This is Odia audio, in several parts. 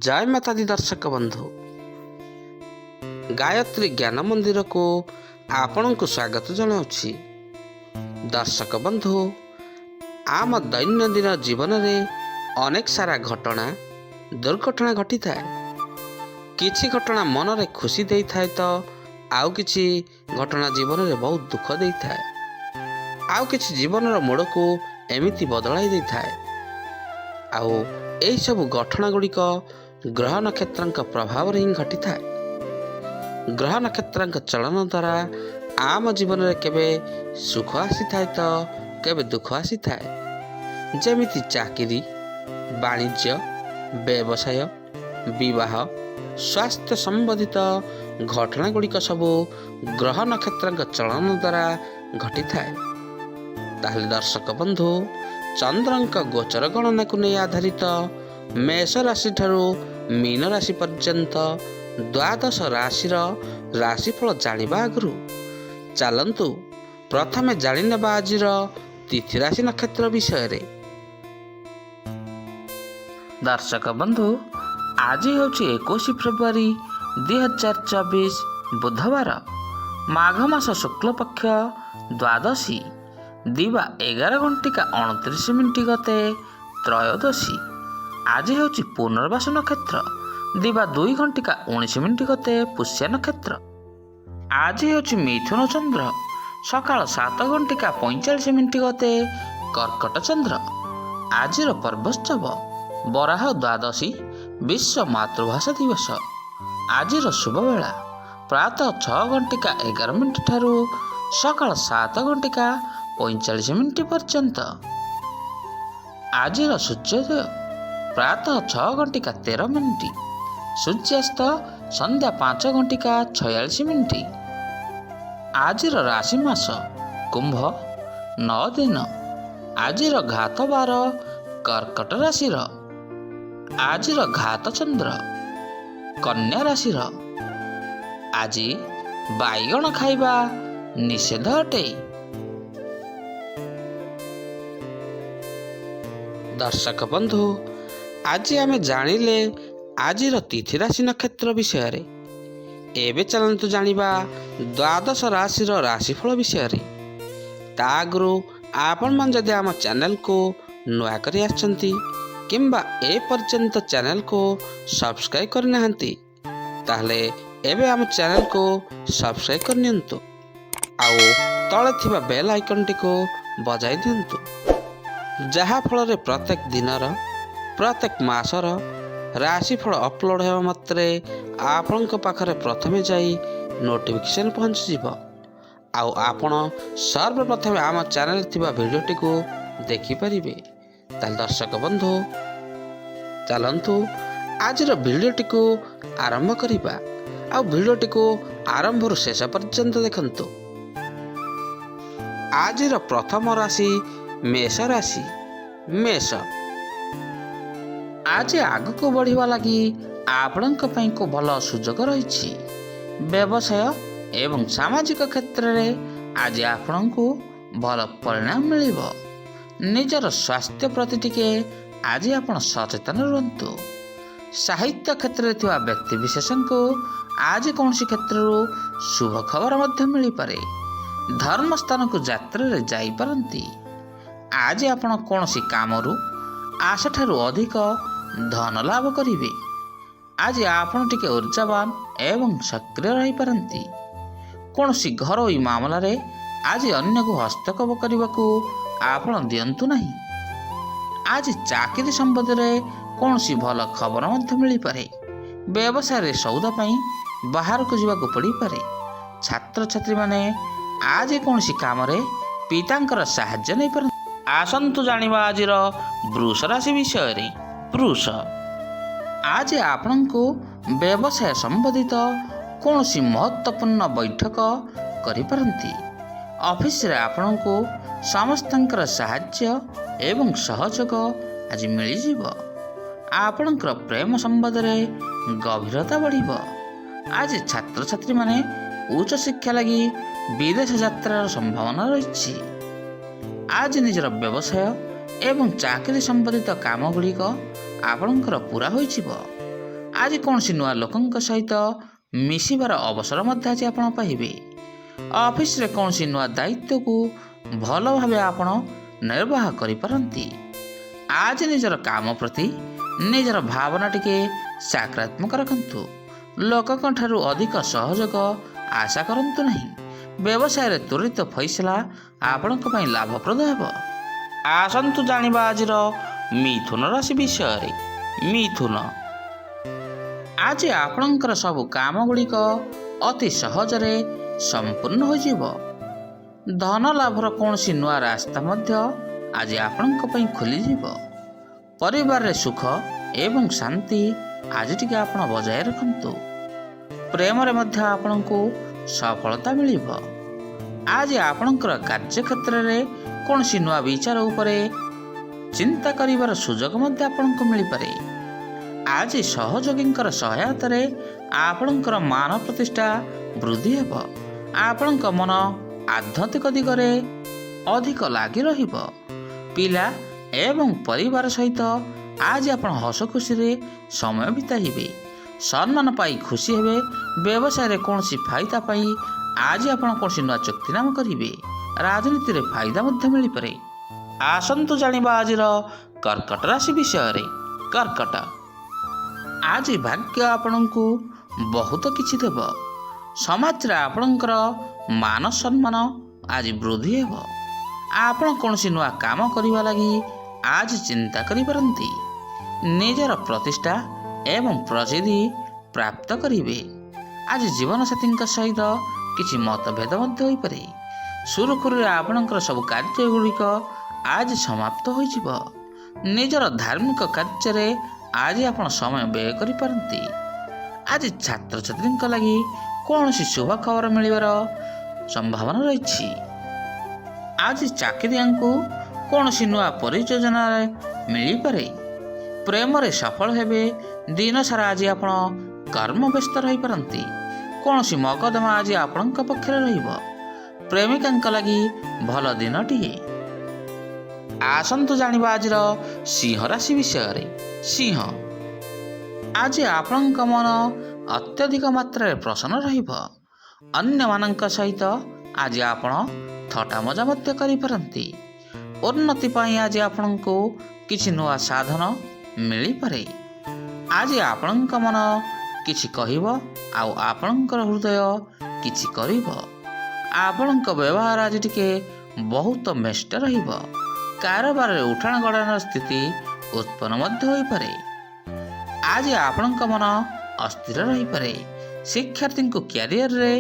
जय माता दी दर्शक बंधु गायत्री ज्ञान मंदिर को आपण को स्वागत जनाऊँगी। दर्शक बंधु आम दैनंदिन जीवन में अनेक सारा घटना दुर्घटना घटी थाए। किछि घटना मन रे खुशी दे थाए तो आउ किछि घटना जीवन में बहुत दुख दे थाए। आउ किछि जीवन मोड़ को एमिति बदलाई दे थाए। आउ एही सब घटना गुड़िक ग्रह नक्षत्र प्रभाव ही घटी थाए। ग्रह नक्षत्र चलन द्वारा आम जीवन में केबे सुख आसी थाए तो केबे दुख आसी थाए। जेमिति चाकरी, वाणिज्य, व्यवसाय, विवाह, स्वास्थ्य संबंधित घटना गुड़िक सबू ग्रह नक्षत्र चलन द्वारा घटी थाए। ताहले दर्शक बंधु चंद्रंक गोचर गणना को नहीं आधारित मेष राशि ठारू मीन राशि पर्यंत द्वादश राशि राशिफल जानिबा आगु चलंतु प्रथमे जानिनेबा आजिर तिथि राशि नक्षत्र विषय रे। दर्शक बंधु आज होछि 21 फेब्रुआरी 2024 बुधवार माघ मास शुक्ल पक्ष द्वादशी दिवा 11:29 गते त्रयोदशी। आज होछि पुनर्वास नक्षत्र दिवा 2:19 गते पुष्य नक्षत्र। आज होछि मिथुन चंद्र सकाळ 7:45 गते कर्कट चंद्र। आजिर पर्वोत्सव बराह द्वादशी विश्व मातृभाषा दिवस। आजिर शुभ बेला प्रातः 6:11 ठारू सकाळ 7:45 पर्यंत। आजिर सूर्योदय प्रातः 6:13 सूर्यास्त संध्या 5:46। आजिर राशि मास कुंभ 9 दिन। आजिर घात बार कर्कट राशिर। आजिर घात चंद्र कन्या राशिर। आज बाइगण खाइबा निषेध अटे। दर्शक बंधु आज आमे जानिले आजिर तिथि राशि नक्षत्र विषय रे। एबे चलंतु जानिबा द्वादश राशि राशिफल विषय रे। ता आगु आपण मन जदि आम चैनल को नुआ करी आछंती किंबा ए पर्यंत चैनल को सब्सक्राइब करना हंती ताहले एबे आम चैनल को सब्सक्राइब करनियंतु आउ तले थिबा बेल आइकन टी को बजाई दियंतु जहा फल रे प्रत्येक दिनर प्रत्येक मासर राशिफल अपलोड हेबा मात्रे आपनक पाखरे प्रथमे जाई नोटिफिकेशन पहुंच जिवो। आउ आपण सर्वप्रथमे आम चैनल थिबा वीडियो टी को देखि परिबे। ताल दर्शक बंधु चलंतु आजिर वीडियो टी को आरंभ करिबा। आ वीडियो टी को आरंभ रु शेष पर्यंत देखंतु। आजिर प्रथम राशि मेष राशि। मेष आज आग को बढ़िया लगी आपण को भल सुजोग रही। व्यवसाय एवं सामाजिक क्षेत्र में आज आपण को भल परिणाम मिलिबो। निजर स्वास्थ्य प्रति टिके आज आपण सचेतन रुहतु। साहित्य क्षेत्र में थिबा व्यक्ति विशेष को आज कौन क्षेत्र शुभ खबर मध्य मिल पारे। धर्म स्थान को यात्रा रे जाई पारंती। आज आपण कौन कामरू आशा ठारू अधिक धन लाभ करिवे। आज आपण टिके ऊर्जावान एवं सक्रिय रही पारंती। कौन घरोई मामला रे आज अन्य को हस्तक्षेप करने को आपण दियंतु नहीं। आज चाकरी संबंध रे कौन भल खबर मध्य मिल पारे। व्यवसाय रे सौदा पई बाहर को जीवा को पड़ी पारे। छात्र छात्री माने आज कौन काम रे पितांकर सहाय्य नहीं पारंती। आसंतु जानिबा आजिर वृष राशि विषय रे। वृष आज आपण को व्यवसाय संबंधित कौन महत्वपूर्ण बैठक करि पारंती। ऑफिस रे आपण को समस्तंकर सहाय्य एवं सहयोग आज मिल जिवो। आपणकर प्रेम संबंध रे गभीरता बढ़िबो। आज छात्र छात्री माने उच्च शिक्षा लगी विदेश यात्रार संभावना रही। आज निजर व्यवसाय एवं चाकरी संबंधित काम गुड़िक आपणकर पूरा होइजिवो। ଆଜି କୌଣସି ନୂଆ ଲୋକଙ୍କ ସହିତ ମିଶିବାର ଅବସର ମଧ୍ୟ ଆଜି ଆପଣ ପାଇବେ। ଅଫିସରେ କୌଣସି ନୂଆ ଦାୟିତ୍ୱକୁ ଭଲ ଭାବେ ଆପଣ ନିର୍ବାହ କରିପାରନ୍ତି। ଆଜି ନିଜର କାମ ପ୍ରତି ନିଜର ଭାବନା ଟିକେ ସକାରାତ୍ମକ ରଖନ୍ତୁ। ଲୋକଙ୍କ ଠାରୁ ଅଧିକ ସହଯୋଗ ଆଶା କରନ୍ତୁ ନାହିଁ। ବ୍ୟବସାୟରେ ତ୍ୱରିତ ଫଇସଲା ଆପଣଙ୍କ ପାଇଁ ଲାଭପ୍ରଦ ହେବ। ଆସନ୍ତୁ ଜାଣିବା ଆଜିର ମିଥୁନ ରାଶି ବିଷୟରେ। ମିଥୁନ, ଆଜି ଆପଣଙ୍କର ସବୁ କାମ ଗୁଡ଼ିକ ଅତି ସହଜରେ ସମ୍ପୂର୍ଣ୍ଣ ହୋଇଯିବ। ଧନ ଲାଭର କୌଣସି ନୂଆ ରାସ୍ତା ମଧ୍ୟ ଆଜି ଆପଣଙ୍କ ପାଇଁ ଖୋଲିଯିବ। ପରିବାରରେ ସୁଖ ଏବଂ ଶାନ୍ତି ଆଜି ଟିକେ ଆପଣ ବଜାୟ ରଖନ୍ତୁ। ପ୍ରେମରେ ମଧ୍ୟ ଆପଣଙ୍କୁ ସଫଳତା ମିଳିବ। ଆଜି ଆପଣଙ୍କର କାର୍ଯ୍ୟକ୍ଷେତ୍ରରେ କୌଣସି ନୂଆ ବିଚାର ଉପରେ ଚିନ୍ତା କରିବାର ସୁଯୋଗ ମଧ୍ୟ ଆପଣଙ୍କୁ ମିଳିପାରେ। ଆଜି ସହଯୋଗୀଙ୍କର ସହାୟତାରେ ଆପଣଙ୍କର ମାନ ପ୍ରତିଷ୍ଠା ବୃଦ୍ଧି ହେବ। ଆପଣଙ୍କ ମନ ଆଧ୍ୟାତ୍ମିକ ଦିଗରେ ଅଧିକ ଲାଗି ରହିବ। ପିଲା ଏବଂ ପରିବାର ସହିତ ଆଜି ଆପଣ ହସ ଖୁସିରେ ସମୟ ବିତାଇବେ। ସମ୍ମାନ ପାଇ ଖୁସି ହେବେ। ବ୍ୟବସାୟରେ କୌଣସି ଫାଇଦା ପାଇଁ ଆଜି ଆପଣ କୌଣସି ନୂଆ ଚୁକ୍ତିନାମା କରିବେ। ରାଜନୀତିରେ ଫାଇଦା ମଧ୍ୟ ମିଳିପାରେ। ଆସନ୍ତୁ ଜାଣିବା ଆଜିର କର୍କଟ ରାଶି ବିଷୟରେ। କର୍କଟ, ଆଜି ଭାଗ୍ୟ ଆପଣଙ୍କୁ ବହୁତ କିଛି ଦେବ। ସମାଜରେ ଆପଣଙ୍କର ମାନ ସମ୍ମାନ ଆଜି ବୃଦ୍ଧି ହେବ। ଆପଣ କୌଣସି ନୂଆ କାମ କରିବା ଲାଗି ଆଜି ଚିନ୍ତା କରିପାରନ୍ତି। ନିଜର ପ୍ରତିଷ୍ଠା ଏବଂ ପ୍ରସିଦ୍ଧି ପ୍ରାପ୍ତ କରିବେ। ଆଜି ଜୀବନସାଥୀଙ୍କ ସହିତ କିଛି ମତଭେଦ ମଧ୍ୟ ହୋଇପାରେ। ସୁରୁଖୁରୁରେ ଆପଣଙ୍କର ସବୁ କାର୍ଯ୍ୟ ଗୁଡ଼ିକ ଆଜି ସମାପ୍ତ ହୋଇଯିବ। ନିଜର ଧାର୍ମିକ କାର୍ଯ୍ୟରେ ଆଜି ଆପଣ ସମୟ ବ୍ୟୟ କରିପାରନ୍ତି। ଆଜି ଛାତ୍ରଛାତ୍ରୀଙ୍କ ଲାଗି କୌଣସି ଶୁଭ ଖବର ମିଳିବାର ସମ୍ଭାବନା ରହିଛି। ଆଜି ଚାକିରିଆଙ୍କୁ କୌଣସି ନୂଆ ପରିଯୋଜନାରେ ମିଳିପାରେ। ପ୍ରେମରେ ସଫଳ ହେବେ। ଦିନ ସାରା ଆଜି ଆପଣ କର୍ମ ବ୍ୟସ୍ତ ରହିପାରନ୍ତି। କୌଣସି ମକଦ୍ଦମା ଆଜି ଆପଣଙ୍କ ପକ୍ଷରେ ରହିବ। ପ୍ରେମିକାଙ୍କ ଲାଗି ଭଲ ଦିନଟିଏ। ଆସନ୍ତୁ ଜାଣିବା ଆଜିର ସିଂହ ରାଶି ବିଷୟରେ। ସିଂହ, ଆଜି ଆପଣଙ୍କ ମନ ଅତ୍ୟଧିକ ମାତ୍ରାରେ ପ୍ରସନ୍ନ ରହିବ। ଅନ୍ୟମାନଙ୍କ ସହିତ ଆଜି ଆପଣ ଥଟ୍ଟା ମଜା ମଧ୍ୟ କରିପାରନ୍ତି। ଉନ୍ନତି ପାଇଁ ଆଜି ଆପଣଙ୍କୁ କିଛି ନୂଆ ସାଧନ ମିଳିପାରେ। ଆଜି ଆପଣଙ୍କ ମନ କିଛି କହିବ ଆଉ ଆପଣଙ୍କର ହୃଦୟ କିଛି କରିବ। ଆପଣଙ୍କ ବ୍ୟବହାର ଆଜି ଟିକେ ବହୁତ ମେଷ୍ଟ ରହିବ। କାରବାରରେ ଉଠାଣ ଗଡ଼ାଣର ସ୍ଥିତି ଉତ୍ପନ୍ନ ମଧ୍ୟ ହୋଇପାରେ। ଆଜି ଆପଣଙ୍କ ମନ ଅସ୍ଥିର ରହିପାରେ। ଶିକ୍ଷାର୍ଥୀଙ୍କୁ କ୍ୟାରିୟରରେ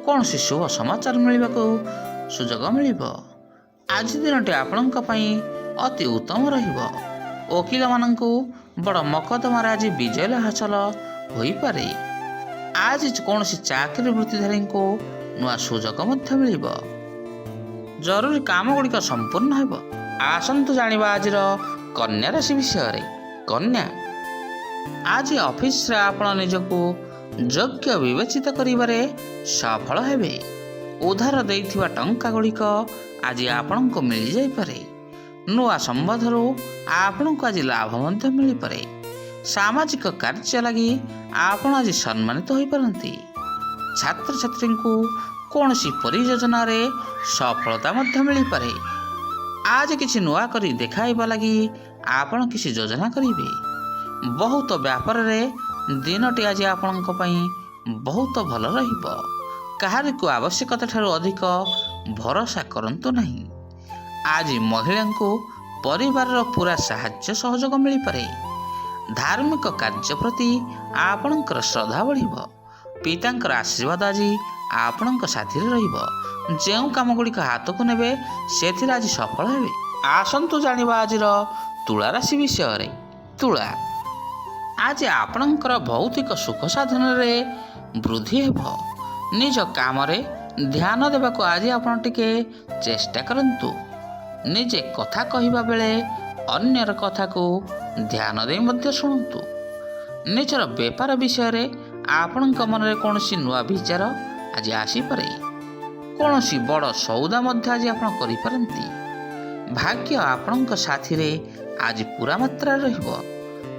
କୌଣସି ଶୁଭ ସମାଚାର ମିଳିବାକୁ ସୁଯୋଗ ମିଳିବ। ଆଜି ଦିନଟି ଆପଣଙ୍କ ପାଇଁ ଅତି ଉତ୍ତମ ରହିବ। ଓକିଲମାନଙ୍କୁ ବଡ଼ ମକଦ୍ଦମାରେ ଆଜି ବିଜୟ ହାସଲ ହୋଇପାରେ। ଆଜି କୌଣସି ଚାକିରି ବୃତ୍ତିଧାରୀଙ୍କୁ ନୂଆ ସୁଯୋଗ ମଧ୍ୟ ମିଳିବ। ଜରୁରୀ କାମ ଗୁଡ଼ିକ ସମ୍ପୂର୍ଣ୍ଣ ହେବ। ଆସନ୍ତୁ ଜାଣିବା ଆଜିର କନ୍ୟା ରାଶି ବିଷୟରେ। କନ୍ୟା, ଆଜି ଅଫିସରେ ଆପଣ ନିଜକୁ ଯୋଗ୍ୟ ବିବେଚିତ କରିବାରେ ସଫଳ ହେବେ। ଉଧାର ଦେଇଥିବା ଟଙ୍କା ଗୁଡ଼ିକ ଆଜି ଆପଣଙ୍କୁ ମିଳିଯାଇପାରେ। ନୂଆ ସମ୍ବନ୍ଧରୁ ଆପଣଙ୍କୁ ଆଜି ଲାଭ ମଧ୍ୟ ମିଳିପାରେ। ସାମାଜିକ କାର୍ଯ୍ୟ ଲାଗି ଆପଣ ଆଜି ସମ୍ମାନିତ ହୋଇପାରନ୍ତି। ଛାତ୍ରଛାତ୍ରୀଙ୍କୁ କୌଣସି ପରିଯୋଜନାରେ ସଫଳତା ମଧ୍ୟ ମିଳିପାରେ। ଆଜି କିଛି ନୂଆ କରି ଦେଖାଇବା ଲାଗି ଆପଣ କିଛି ଯୋଜନା କରିବେ। ବହୁତ ବ୍ୟାପାରରେ ଦିନଟି ଆଜି ଆପଣଙ୍କ ପାଇଁ ବହୁତ ଭଲ ରହିବ। କାହାରିକୁ ଆବଶ୍ୟକତା ଠାରୁ ଅଧିକ ଭରସା କରନ୍ତୁ ନାହିଁ। ଆଜି ମହିଳାଙ୍କୁ ପରିବାରର ପୁରା ସାହାଯ୍ୟ ସହଯୋଗ ମିଳିପାରେ। ଧାର୍ମିକ କାର୍ଯ୍ୟ ପ୍ରତି ଆପଣଙ୍କର ଶ୍ରଦ୍ଧା ବଢ଼ିବ। ପିତାଙ୍କର ଆଶୀର୍ବାଦ ଆଜି ଆପଣଙ୍କ ସାଥିରେ ରହିବ। ଯେଉଁ କାମ ଗୁଡ଼ିକ ହାତକୁ ନେବେ ସେଥିରେ ଆଜି ସଫଳ ହେବେ। ଆସନ୍ତୁ ଜାଣିବା ଆଜିର ତୁଳା ରାଶି ବିଷୟରେ। ତୁଳା, ଆଜି ଆପଣଙ୍କର ଭୌତିକ ସୁଖ ସାଧନରେ ବୃଦ୍ଧି ହେବ। ନିଜ କାମରେ ଧ୍ୟାନ ଦେବାକୁ ଆଜି ଆପଣ ଟିକେ ଚେଷ୍ଟା କରନ୍ତୁ। ନିଜେ କଥା କହିବା ବେଳେ ଅନ୍ୟର କଥାକୁ ଧ୍ୟାନ ଦେଇ ମଧ୍ୟ ଶୁଣନ୍ତୁ। ନିଜର ବେପାର ବିଷୟରେ ଆପଣଙ୍କ ମନରେ କୌଣସି ନୂଆ ବିଚାର ଆଜି ଆସିପାରେ। କୌଣସି ବଡ଼ ସଉଦା ମଧ୍ୟ ଆଜି ଆପଣ କରିପାରନ୍ତି। ଭାଗ୍ୟ ଆପଣଙ୍କ ସାଥିରେ ଆଜି ପୁରା ମାତ୍ରାରେ ରହିବ।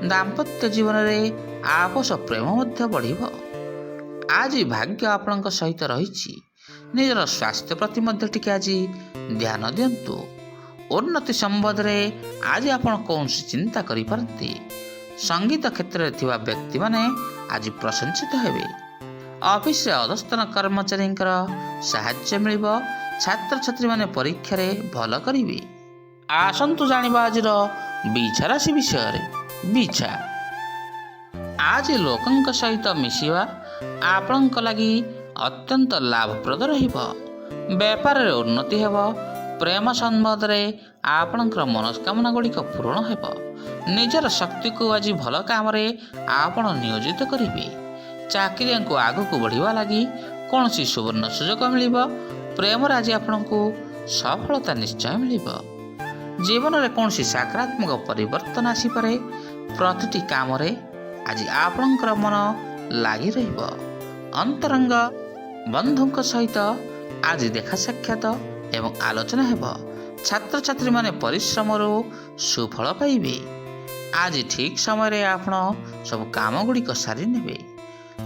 ଦାମ୍ପତ୍ୟ ଜୀବନରେ ଆପୋଷ ପ୍ରେମ ମଧ୍ୟ ବଢ଼ିବ। ଆଜି ଭାଗ୍ୟ ଆପଣଙ୍କ ସହିତ ରହିଛି। ନିଜର ସ୍ୱାସ୍ଥ୍ୟ ପ୍ରତି ମଧ୍ୟ ଟିକେ ଆଜି ଧ୍ୟାନ ଦିଅନ୍ତୁ। ଉନ୍ନତି ସମ୍ବନ୍ଧରେ ଆଜି ଆପଣ କୌଣସି ଚିନ୍ତା କରିପାରନ୍ତି। ସଙ୍ଗୀତ କ୍ଷେତ୍ରରେ ଥିବା ବ୍ୟକ୍ତିମାନେ ଆଜି ପ୍ରଶଂସିତ ହେବେ। ଅଫିସରେ ଅଧସ୍ତନ କର୍ମଚାରୀଙ୍କର ସାହାଯ୍ୟ ମିଳିବ। ଛାତ୍ରଛାତ୍ରୀମାନେ ପରୀକ୍ଷାରେ ଭଲ କରିବେ। ଆସନ୍ତୁ ଜାଣିବା ଆଜିର ବିଛା ରାଶି ବିଷୟରେ। ବିଛା, ଆଜି ଲୋକଙ୍କ ସହିତ ମିଶିବା ଆପଣଙ୍କ ଲାଗି ଅତ୍ୟନ୍ତ ଲାଭପ୍ରଦ ରହିବ। ବେପାରରେ ଉନ୍ନତି ହେବ। ପ୍ରେମ ସମ୍ବନ୍ଧରେ ଆପଣଙ୍କର ମନସ୍କାମନା ଗୁଡ଼ିକ ପୂରଣ ହେବ। ନିଜର ଶକ୍ତିକୁ ଆଜି ଭଲ କାମରେ ଆପଣ ନିୟୋଜିତ କରିବେ। ଚାକିରିଆଙ୍କୁ ଆଗକୁ ବଢ଼ିବା ଲାଗି କୌଣସି ସୁବର୍ଣ୍ଣ ସୁଯୋଗ ମିଳିବ। ପ୍ରେମରେ ଆଜି ଆପଣଙ୍କୁ ସଫଳତା ନିଶ୍ଚୟ ମିଳିବ। ଜୀବନରେ କୌଣସି ସକାରାତ୍ମକ ପରିବର୍ତ୍ତନ ଆସିପାରେ। ପ୍ରତିଟି କାମରେ ଆଜି ଆପଣଙ୍କର ମନ ଲାଗି ରହିବ। ଅନ୍ତରଙ୍ଗ ବନ୍ଧୁଙ୍କ ସହିତ ଆଜି ଦେଖା ସାକ୍ଷାତ ଏବଂ ଆଲୋଚନା ହେବ। ଛାତ୍ରଛାତ୍ରୀମାନେ ପରିଶ୍ରମରୁ ସୁଫଳ ପାଇବେ। ଆଜି ଠିକ୍ ସମୟରେ ଆପଣ ସବୁ କାମ ଗୁଡ଼ିକ ସାରି ନେବେ।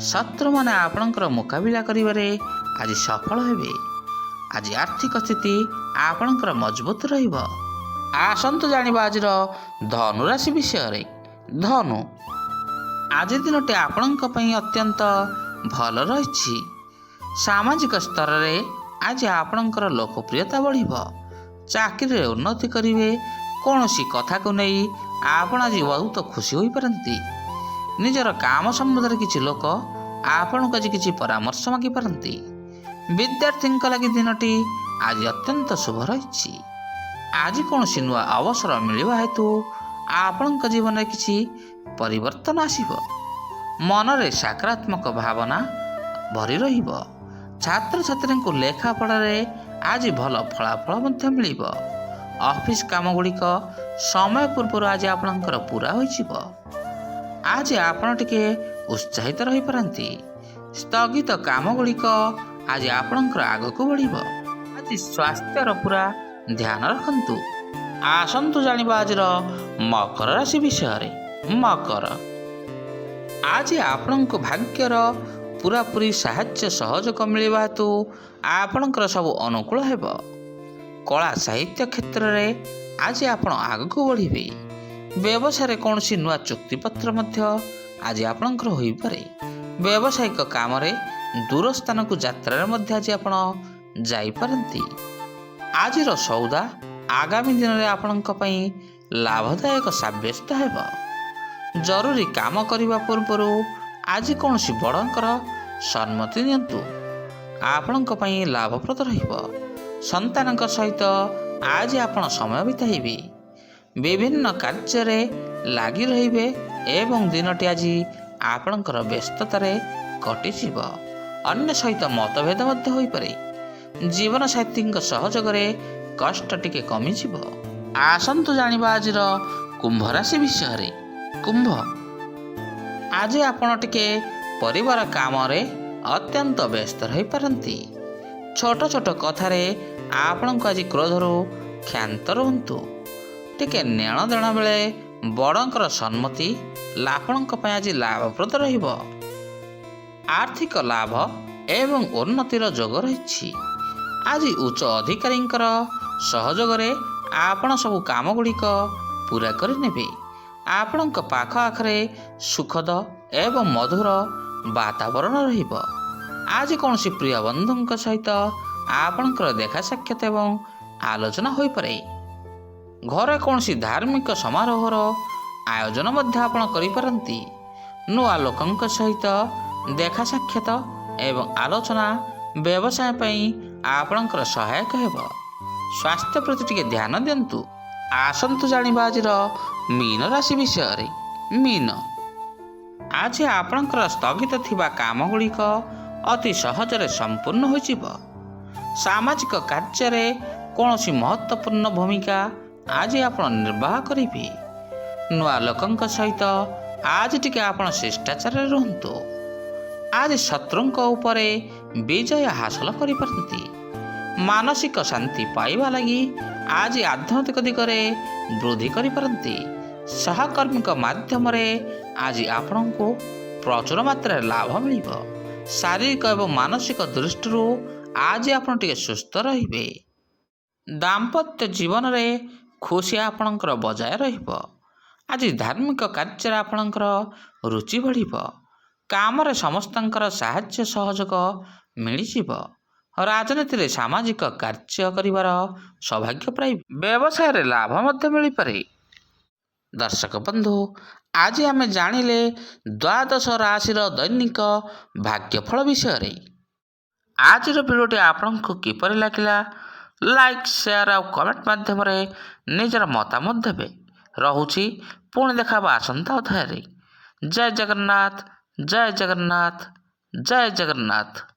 ଶତ୍ରୁମାନେ ଆପଣଙ୍କର ମୁକାବିଲା କରିବାରେ ଆଜି ସଫଳ ହେବେ। ଆଜି ଆର୍ଥିକ ସ୍ଥିତି ଆପଣଙ୍କର ମଜବୁତ ରହିବ। ଆସନ୍ତୁ ଜାଣିବା ଆଜିର ଧନୁ ରାଶି ବିଷୟରେ। ଧନୁ, ଆଜି ଦିନଟି ଆପଣଙ୍କ ପାଇଁ ଅତ୍ୟନ୍ତ ଭଲ ରହିଛି। ସାମାଜିକ ସ୍ତରରେ ଆଜି ଆପଣଙ୍କର ଲୋକପ୍ରିୟତା ବଢ଼ିବ। ଚାକିରିରେ ଉନ୍ନତି କରିବେ। କୌଣସି କଥାକୁ ନେଇ ଆପଣ ଆଜି ବହୁତ ଖୁସି ହୋଇପାରନ୍ତି। ନିଜର କାମ ସମ୍ବନ୍ଧରେ କିଛି ଲୋକ ଆପଣଙ୍କୁ ଆଜି କିଛି ପରାମର୍ଶ ମାଗିପାରନ୍ତି। ବିଦ୍ୟାର୍ଥୀଙ୍କ ଲାଗି ଦିନଟି ଆଜି ଅତ୍ୟନ୍ତ ଶୁଭ ରହିଛି। ଆଜି କୌଣସି ନୂଆ ଅବସର ମିଳିବା ହେତୁ ଆପଣଙ୍କ ଜୀବନରେ କିଛି ପରିବର୍ତ୍ତନ ଆସିବ। ମନରେ ସକାରାତ୍ମକ ଭାବନା ଭରି ରହିବ। ଛାତ୍ରଛାତ୍ରୀଙ୍କୁ ଲେଖାପଢ଼ାରେ ଆଜି ଭଲ ଫଳାଫଳ ମଧ୍ୟ ମିଳିବ। ଅଫିସ କାମ ଗୁଡ଼ିକ ସମୟ ପୂର୍ବରୁ ଆଜି ଆପଣଙ୍କର ପୁରା ହୋଇଯିବ। ଆଜି ଆପଣ ଟିକେ ଉତ୍ସାହିତ ରହିପାରନ୍ତି। ସ୍ଥଗିତ କାମ ଗୁଡ଼ିକ ଆଜି ଆପଣଙ୍କର ଆଗକୁ ବଢ଼ିବ। ଆଜି ସ୍ୱାସ୍ଥ୍ୟର ପୁରା ଧ୍ୟାନ ରଖନ୍ତୁ। ଆସନ୍ତୁ ଜାଣିବା ଆଜିର ମକର ରାଶି ବିଷୟରେ। ମକର, ଆଜି ଆପଣଙ୍କୁ ଭାଗ୍ୟର ପୁରାପୁରି ସାହାଯ୍ୟ ସହଯୋଗ ମିଳିବା ହେତୁ ଆପଣଙ୍କର ସବୁ ଅନୁକୂଳ ହେବ। କଳା ସାହିତ୍ୟ କ୍ଷେତ୍ରରେ ଆଜି ଆପଣ ଆଗକୁ ବଢ଼ିବେ। ବ୍ୟବସାୟରେ କୌଣସି ନୂଆ ଚୁକ୍ତିପତ୍ର ମଧ୍ୟ ଆଜି ଆପଣଙ୍କର ହୋଇପାରେ। ବ୍ୟବସାୟିକ କାମରେ ଦୂର ସ୍ଥାନକୁ ଯାତ୍ରାରେ ମଧ୍ୟ ଆଜି ଆପଣ ଯାଇପାରନ୍ତି। ଆଜିର ସଉଦା ଆଗାମୀ ଦିନରେ ଆପଣଙ୍କ ପାଇଁ ଲାଭଦାୟକ ସାବ୍ୟସ୍ତ ହେବ। ଜରୁରୀ କାମ କରିବା ପୂର୍ବରୁ ଆଜି କୌଣସି ବଡ଼ଙ୍କର ସମ୍ମତି ନିଅନ୍ତୁ। ଆପଣଙ୍କ ପାଇଁ ଲାଭପ୍ରଦ ରହିବ। ସନ୍ତାନଙ୍କ ସହିତ ଆଜି ଆପଣ ସମୟ ବିତାଇବେ। ବିଭିନ୍ନ କାର୍ଯ୍ୟରେ ଲାଗି ରହିବେ ଏବଂ ଦିନଟି ଆଜି ଆପଣଙ୍କର ବ୍ୟସ୍ତତାରେ କଟିଯିବ। ଅନ୍ୟ ସହିତ ମତଭେଦ ମଧ୍ୟ ହୋଇପାରେ। ଜୀବନସାଥୀଙ୍କ ସହଯୋଗରେ କଷ୍ଟ ଟିକେ କମିଯିବ। ଆସନ୍ତୁ ଜାଣିବା ଆଜିର କୁମ୍ଭ ରାଶି ବିଷୟରେ। କୁମ୍ଭ, ଆଜି ଆପଣ ଟିକେ ପରିବାର କାମରେ ଅତ୍ୟନ୍ତ ବ୍ୟସ୍ତ ରହିପାରନ୍ତି। ଛୋଟ ଛୋଟ କଥାରେ ଆପଣଙ୍କୁ ଆଜି କ୍ରୋଧରୁ କ୍ଷାନ୍ତ ରୁହନ୍ତୁ। ଟିକେ ନେଣ ଦେଣ ବେଳେ ବଡ଼ଙ୍କର ସମ୍ମତି ଆପଣଙ୍କ ପାଇଁ ଆଜି ଲାଭପ୍ରଦ ରହିବ। ଆର୍ଥିକ ଲାଭ ଏବଂ ଉନ୍ନତିର ଯୋଗ ରହିଛି। ଆଜି ଉଚ୍ଚ ଅଧିକାରୀଙ୍କର ସହଯୋଗରେ ଆପଣ ସବୁ କାମ ଗୁଡ଼ିକ ପୂରା କରିନେବେ। ଆପଣଙ୍କ ପାଖ ଆଖରେ ସୁଖଦ ଏବଂ ମଧୁର ବାତାବରଣ ରହିବ। ଆଜି କୌଣସି ପ୍ରିୟ ବନ୍ଧୁଙ୍କ ସହିତ ଆପଣଙ୍କର ଦେଖା ସାକ୍ଷାତ ଏବଂ ଆଲୋଚନା ହୋଇପାରେ। ଘରେ କୌଣସି ଧାର୍ମିକ ସମାରୋହର ଆୟୋଜନ ମଧ୍ୟ ଆପଣ କରିପାରନ୍ତି। ନୂଆ ଲୋକଙ୍କ ସହିତ ଦେଖା ସାକ୍ଷାତ ଏବଂ ଆଲୋଚନା ବ୍ୟବସାୟ ପାଇଁ ଆପଣଙ୍କର ସହାୟକ ହେବ। ସ୍ୱାସ୍ଥ୍ୟ ପ୍ରତି ଟିକେ ଧ୍ୟାନ ଦିଅନ୍ତୁ। ଆସନ୍ତୁ ଜାଣିବା ଆଜିର ମୀନ ରାଶି ବିଷୟରେ। ମୀନ, ଆଜି ଆପଣଙ୍କର ସ୍ଥଗିତ ଥିବା କାମ ଗୁଡ଼ିକ ଅତି ସହଜରେ ସମ୍ପୂର୍ଣ୍ଣ ହୋଇଯିବ। ସାମାଜିକ କାର୍ଯ୍ୟରେ କୌଣସି ମହତ୍ତ୍ୱପୂର୍ଣ୍ଣ ଭୂମିକା ଆଜି ଆପଣ ନିର୍ବାହ କରିବେ। ନୂଆ ଲୋକଙ୍କ ସହିତ ଆଜି ଟିକେ ଆପଣ ଶିଷ୍ଟାଚାରରେ ରୁହନ୍ତୁ। ଆଜି ଶତ୍ରୁଙ୍କ ଉପରେ ବିଜୟ ହାସଲ କରିପାରନ୍ତି। ମାନସିକ ଶାନ୍ତି ପାଇବା ଲାଗି ଆଜି ଆଧ୍ୟାତ୍ମିକ ଦିଗରେ ବୃଦ୍ଧି କରିପାରନ୍ତି। ସହକର୍ମୀଙ୍କ ମାଧ୍ୟମରେ ଆଜି ଆପଣଙ୍କୁ ପ୍ରଚୁର ମାତ୍ରାରେ ଲାଭ ମିଳିବ। ଶାରୀରିକ ଏବଂ ମାନସିକ ଦୃଷ୍ଟିରୁ ଆଜି ଆପଣ ଟିକେ ସୁସ୍ଥ ରହିବେ। ଦାମ୍ପତ୍ୟ ଜୀବନରେ ଖୁସି ଆପଣଙ୍କର ବଜାୟ ରହିବ। ଆଜି ଧାର୍ମିକ କାର୍ଯ୍ୟରେ ଆପଣଙ୍କର ରୁଚି ବଢ଼ିବ। କାମରେ ସମସ୍ତଙ୍କର ସାହାଯ୍ୟ ସହଯୋଗ ମିଳିଯିବ। ରାଜନୀତିରେ ସାମାଜିକ କାର୍ଯ୍ୟ କରିବାର ସୌଭାଗ୍ୟ ପାଇବେ। ବ୍ୟବସାୟରେ ଲାଭ ମଧ୍ୟ ମିଳିପାରେ। ଦର୍ଶକ ବନ୍ଧୁ, ଆଜି ଆମେ ଜାଣିଲେ ଦ୍ୱାଦଶ ରାଶିର ଦୈନିକ ଭାଗ୍ୟଫଳ ବିଷୟରେ। ଆଜିର ଭିଡ଼ିଓଟି ଆପଣଙ୍କୁ କିପରି ଲାଗିଲା? ଲାଇକ୍, ସେୟାର ଆଉ କମେଣ୍ଟ ମାଧ୍ୟମରେ ନିଜର ମତାମତ ଦେବେ। ରହୁଛି, ପୁଣି ଦେଖା ହେବା ଆସନ୍ତା ଅଧ୍ୟାୟରେ। ଜୟ ଜଗନ୍ନାଥ, ଜୟ ଜଗନ୍ନାଥ, ଜୟ ଜଗନ୍ନାଥ।